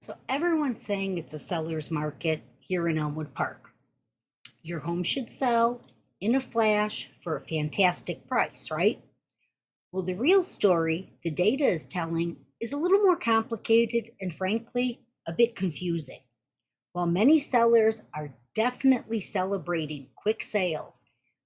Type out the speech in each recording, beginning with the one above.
So everyone's saying it's a seller's market here in Elmwood Park. Your home should sell in a flash for a fantastic price, right? Well, the real story the data is telling is a little more complicated and frankly, a bit confusing. While many sellers are definitely celebrating quick sales,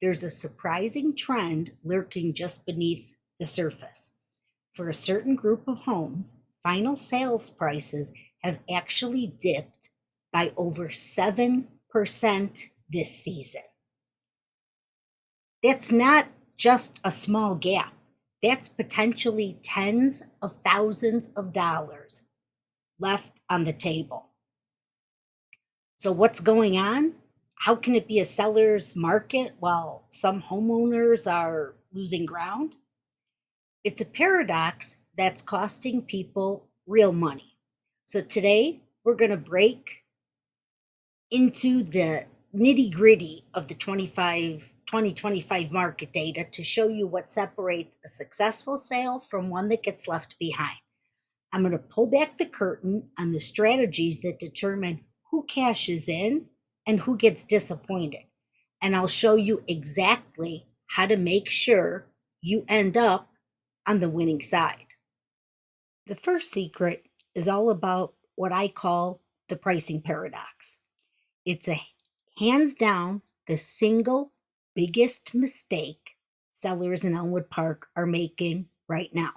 there's a surprising trend lurking just beneath the surface. For a certain group of homes, final sales prices have actually dipped by over 7% this season. That's not just a small gap, that's potentially tens of thousands of dollars left on the table. So, what's going on? How can it be a seller's market while some homeowners are losing ground? It's a paradox that's costing people real money. So today we're going to break into the nitty gritty of the 2025 market data to show you what separates a successful sale from one that gets left behind. I'm going to pull back the curtain on the strategies that determine who cashes in and who gets disappointed. And I'll show you exactly how to make sure you end up on the winning side. The first secret is all about what I call the pricing paradox. It's a hands down the single biggest mistake sellers in Elmwood Park are making right now.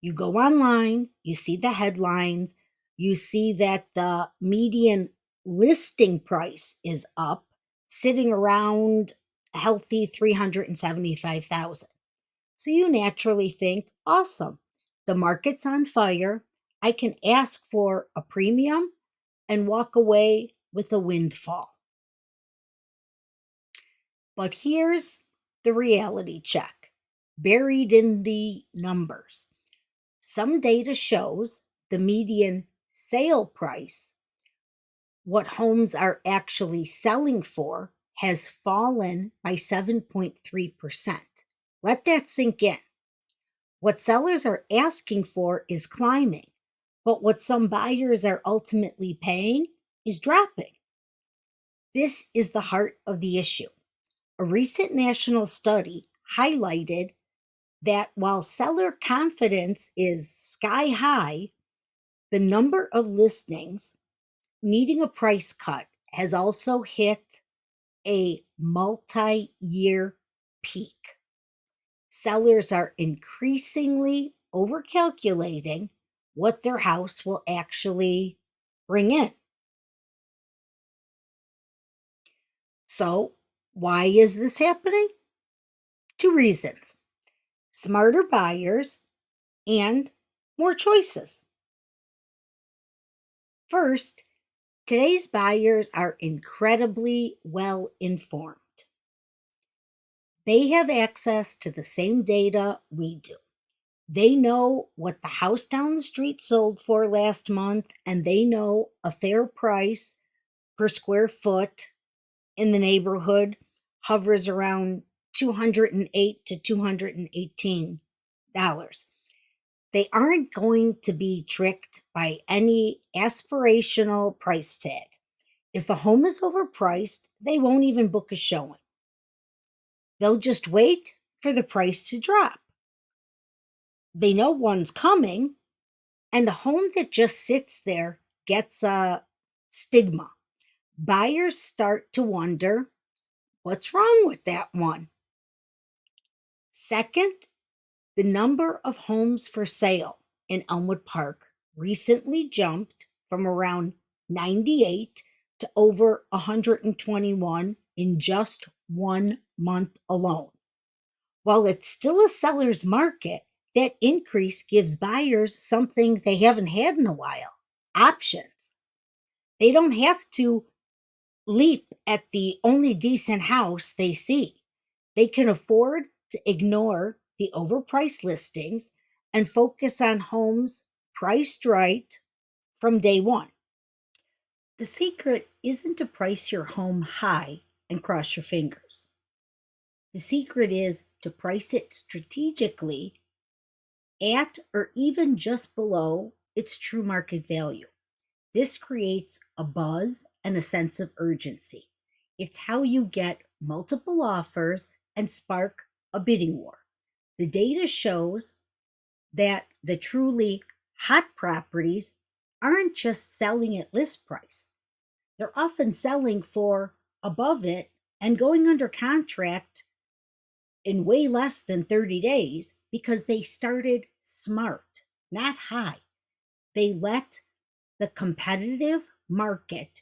You go online, you see the headlines, you see that the median listing price is up, sitting around a healthy 375,000. So you naturally think, awesome, the market's on fire. I can ask for a premium and walk away with a windfall. But here's the reality check buried in the numbers. Some data shows the median sale price, what homes are actually selling for, has fallen by 7.3%. Let that sink in. What sellers are asking for is climbing, but what some buyers are ultimately paying is dropping. This is the heart of the issue. A recent national study highlighted that while seller confidence is sky high, the number of listings needing a price cut has also hit a multi year peak. Sellers are increasingly overcalculating what their house will actually bring in. So, why is this happening? Two reasons: smarter buyers and more choices. First, today's buyers are incredibly well informed. They have access to the same data we do. They know what the house down the street sold for last month, and they know a fair price per square foot in the neighborhood hovers around 208 to $218. They aren't going to be tricked by any aspirational price tag. If a home is overpriced, they won't even book a showing. They'll just wait for the price to drop. They know one's coming, and a home that just sits there gets a stigma. Buyers start to wonder, what's wrong with that one? Second, the number of homes for sale in Elmwood Park recently jumped from around 98 to over 121 in just 1 month alone. While it's still a seller's market, that increase gives buyers something they haven't had in a while: options. They don't have to leap at the only decent house they see. They can afford to ignore the overpriced listings and focus on homes priced right from day one. The secret isn't to price your home high and cross your fingers. The secret is to price it strategically at or even just below its true market value. This creates a buzz and a sense of urgency. It's how you get multiple offers and spark a bidding war. The data shows that the truly hot properties aren't just selling at list price, they're often selling for above it and going under contract in way less than 30 days because they started smart, not high. They let the competitive market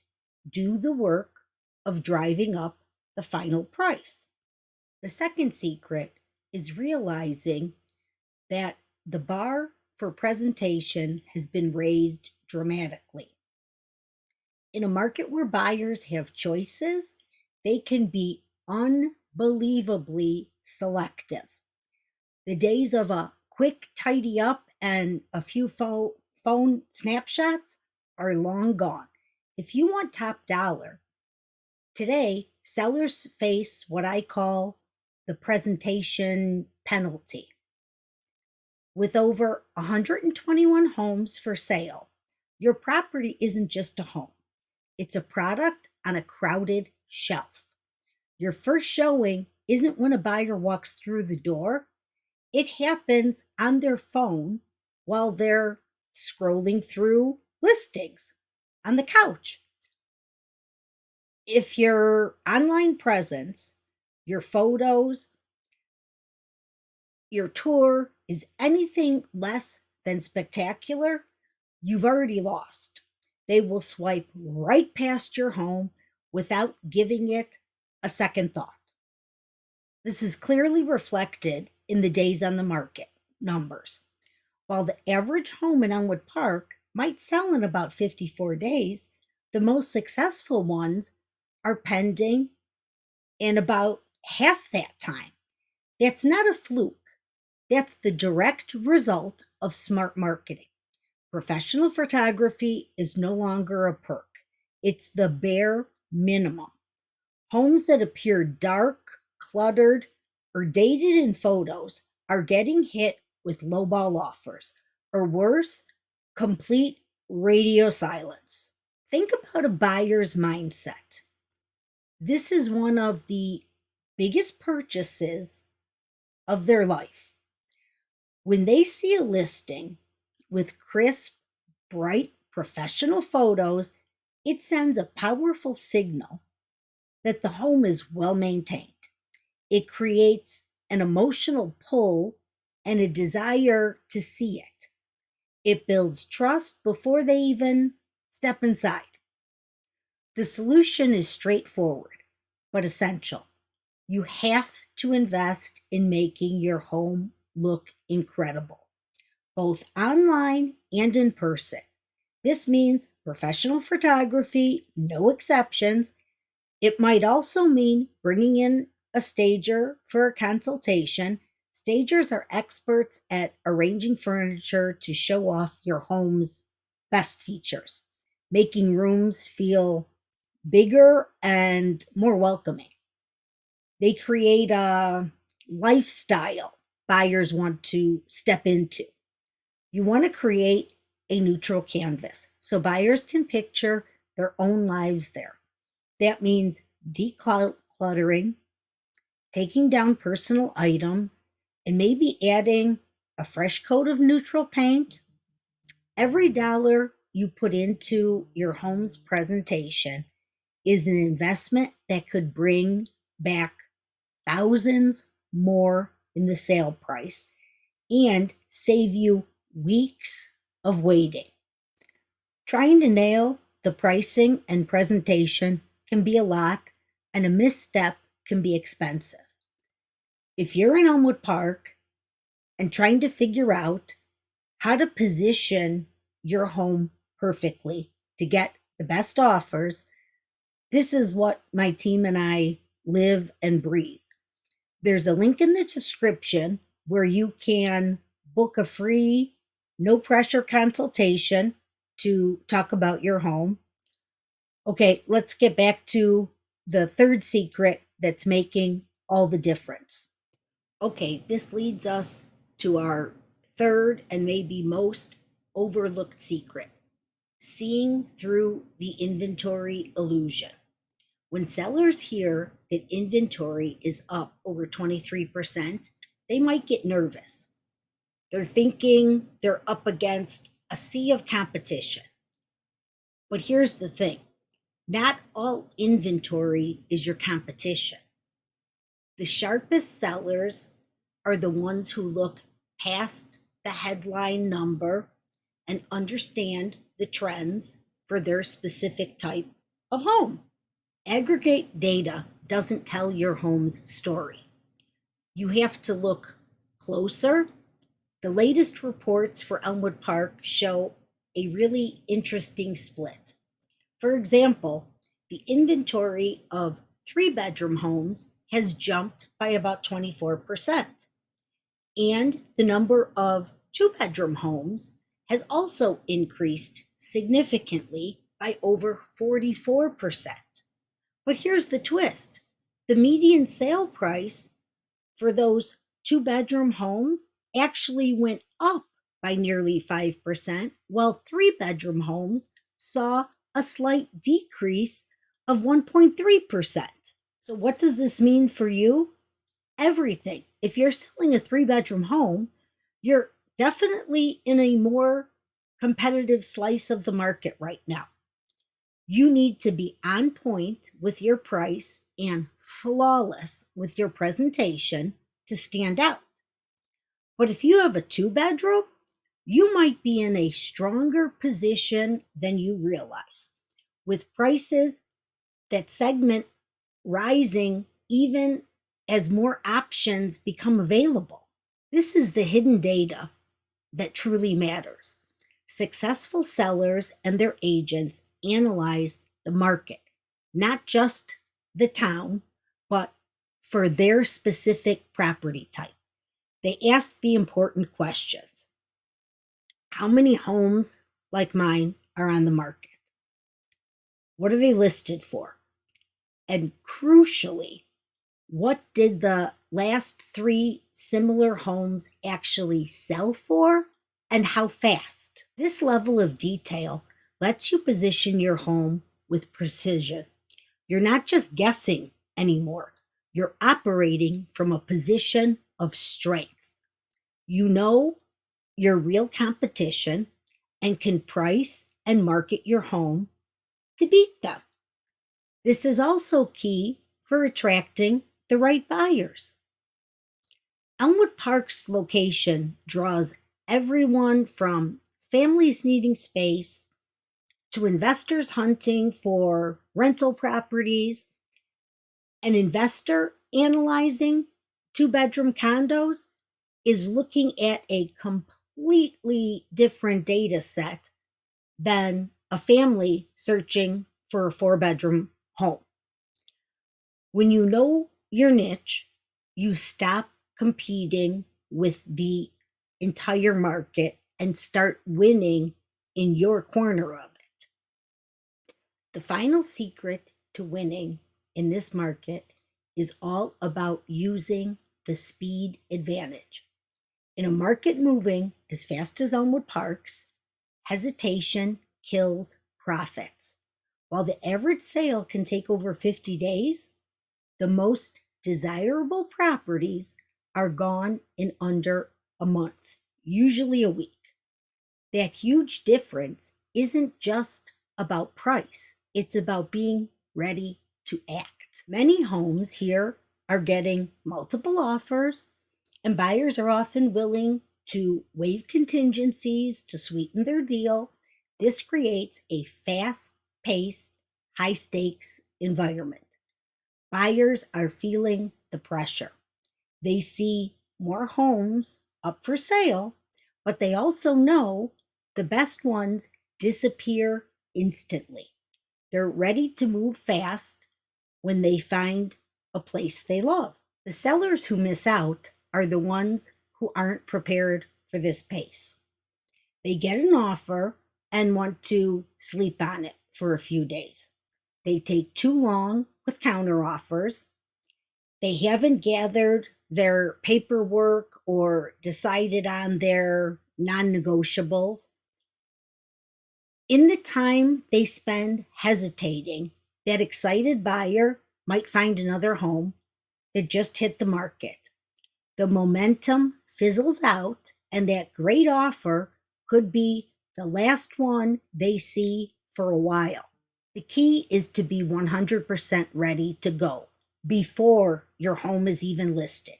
do the work of driving up the final price. The second secret is realizing that the bar for presentation has been raised dramatically. In a market where buyers have choices, they can be unbelievably selective. The days of a quick tidy up and a few phone snapshots are long gone. If you want top dollar, today sellers face what I call the presentation penalty. With over 121 homes for sale, your property isn't just a home, it's a product on a crowded shelf. Your first showing isn't when a buyer walks through the door, it happens on their phone while they're scrolling through listings on the couch. If your online presence, your photos, your tour is anything less than spectacular, you've already lost. They will swipe right past your home without giving it a second thought. This is clearly reflected in the days on the market numbers. While the average home in Elmwood Park might sell in about 54 days, the most successful ones are pending in about half that time. That's not a fluke. That's the direct result of smart marketing. Professional photography is no longer a perk, it's the bare minimum. Homes that appear dark, cluttered, or dated in photos are getting hit with lowball offers, or worse, complete radio silence. Think about a buyer's mindset. This is one of the biggest purchases of their life. When they see a listing with crisp, bright, professional photos, it sends a powerful signal that the home is well maintained. It creates an emotional pull and a desire to see it. It builds trust before they even step inside. The solution is straightforward but essential. You have to invest in making your home look incredible, both online and in person. This means professional photography, no exceptions. It might also mean bringing in a stager for a consultation. Stagers are experts at arranging furniture to show off your home's best features, making rooms feel bigger and more welcoming. They create a lifestyle buyers want to step into. You want to create a neutral canvas so buyers can picture their own lives there. That means decluttering, taking down personal items, and maybe adding a fresh coat of neutral paint. Every dollar you put into your home's presentation is an investment that could bring back thousands more in the sale price and save you weeks of waiting. Trying to nail the pricing and presentation can be a lot, and a misstep can be expensive. If you're in Elmwood Park and trying to figure out how to position your home perfectly to get the best offers, this is what my team and I live and breathe. There's a link in the description where you can book a free, no pressure consultation to talk about your home. Okay, let's get back to the third secret that's making all the difference. Okay, this leads us to our third and maybe most overlooked secret: seeing through the inventory illusion. When sellers hear that inventory is up over 23%, they might get nervous. They're thinking they're up against a sea of competition. But here's the thing, not all inventory is your competition. The sharpest sellers are the ones who look past the headline number and understand the trends for their specific type of home. Aggregate data doesn't tell your home's story. You have to look closer. The latest reports for Elmwood Park show a really interesting split. For example, the inventory of 3-bedroom homes has jumped by about 24%, and the number of 2-bedroom homes has also increased significantly by over 44%. But here's the twist, the median sale price for those 2-bedroom homes actually went up by nearly 5%, while 3-bedroom homes saw a slight decrease of 1.3%. So, what does this mean for you? Everything. If you're selling a 3-bedroom home, you're definitely in a more competitive slice of the market right now. You need to be on point with your price and flawless with your presentation to stand out. But if you have a 2-bedroom, you might be in a stronger position than you realize, with prices that segment rising even as more options become available. This is the hidden data that truly matters. Successful sellers and their agents analyze the market, not just the town, but for their specific property type. They ask the important questions. How many homes like mine are on the market? What are they listed for? And crucially, what did the last 3 similar homes actually sell for and how fast? This level of detail lets you position your home with precision. You're not just guessing anymore, you're operating from a position of strength. You know your real competition and can price and market your home to beat them. This is also key for attracting the right buyers. Elmwood Park's location draws everyone from families needing space to investors hunting for rental properties. An investor analyzing 2-bedroom condos is looking at a completely different data set than a family searching for a 4-bedroom home. When you know your niche, you stop competing with the entire market and start winning in your corner of it. The final secret to winning in this market is all about using the speed advantage. In a market moving as fast as Elmwood Park's, hesitation kills profits. While the average sale can take over 50 days, the most desirable properties are gone in under a month, usually a week. That huge difference isn't just about price, it's about being ready to act. Many homes here are getting multiple offers, and buyers are often willing to waive contingencies to sweeten their deal. This creates a fast paced, high stakes environment. Buyers are feeling the pressure. They see more homes up for sale, but they also know the best ones disappear instantly. They're ready to move fast when they find a place they love. The sellers who miss out are the ones who aren't prepared for this pace. They get an offer and want to sleep on it for a few days. They take too long with counteroffers. They haven't gathered their paperwork or decided on their non negotiables. In the time they spend hesitating, that excited buyer might find another home that just hit the market. The momentum fizzles out, and that great offer could be the last one they see for a while. The key is to be 100% ready to go before your home is even listed.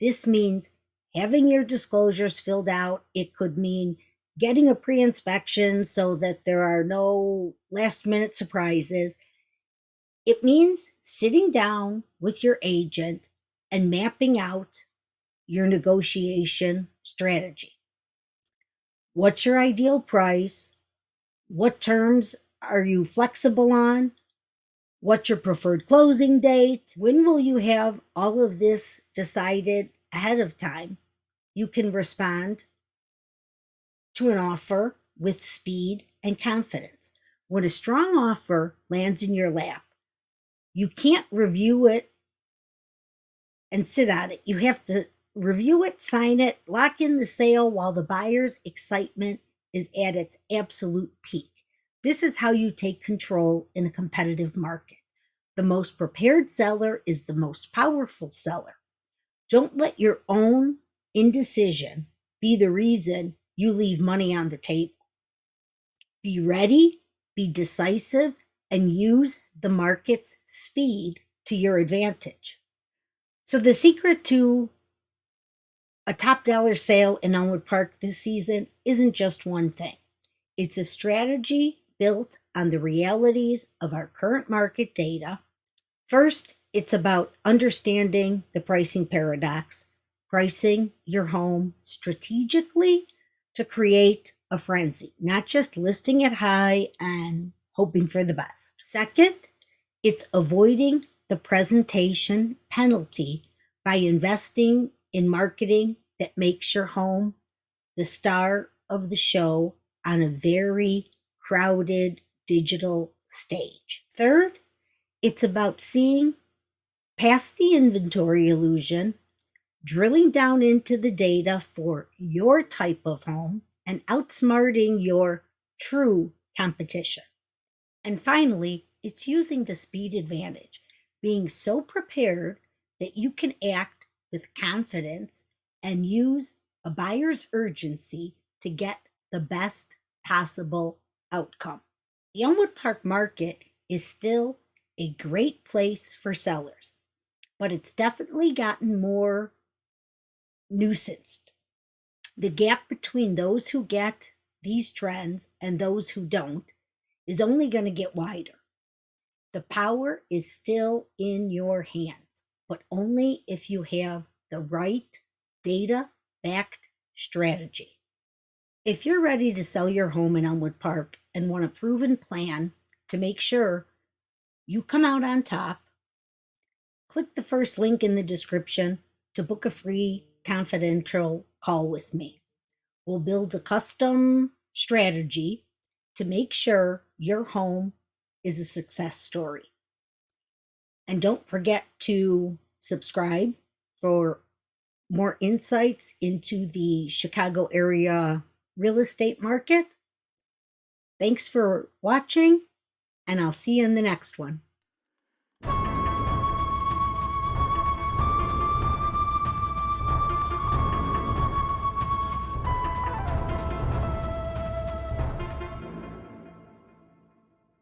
This means having your disclosures filled out. It could mean getting a pre inspection so that there are no last minute surprises. It means sitting down with your agent and mapping out your negotiation strategy. What's your ideal price? What terms are you flexible on? What's your preferred closing date? When will you have all of this decided ahead of time? You can respond to an offer with speed and confidence. When a strong offer lands in your lap, you can't review it and sit on it. You have to review it, sign it, lock in the sale while the buyer's excitement is at its absolute peak. This is how you take control in a competitive market. The most prepared seller is the most powerful seller. Don't let your own indecision be the reason you leave money on the table. Be ready, be decisive, and use the market's speed to your advantage. So, the secret to a top dollar sale in Elmwood Park this season isn't just one thing. It's a strategy built on the realities of our current market data. First, it's about understanding the pricing paradox, pricing your home strategically to create a frenzy, not just listing it high and hoping for the best. Second, it's avoiding the presentation penalty by investing in marketing that makes your home the star of the show on a very crowded digital stage. Third, it's about seeing past the inventory illusion, drilling down into the data for your type of home, and outsmarting your true competition. And finally, it's using the speed advantage, being so prepared that you can act with confidence and use a buyer's urgency to get the best possible outcome. The Elmwood Park market is still a great place for sellers, but it's definitely gotten more nuanced. The gap between those who get these trends and those who don't is only going to get wider. The power is still in your hands, but only if you have the right data backed strategy. If you're ready to sell your home in Elmwood Park and want a proven plan to make sure you come out on top, click the first link in the description to book a free confidential call with me. We'll build a custom strategy to make sure your home is a success story. And don't forget to subscribe for more insights into the Chicago area real estate market. Thanks for watching, and I'll see you in the next one.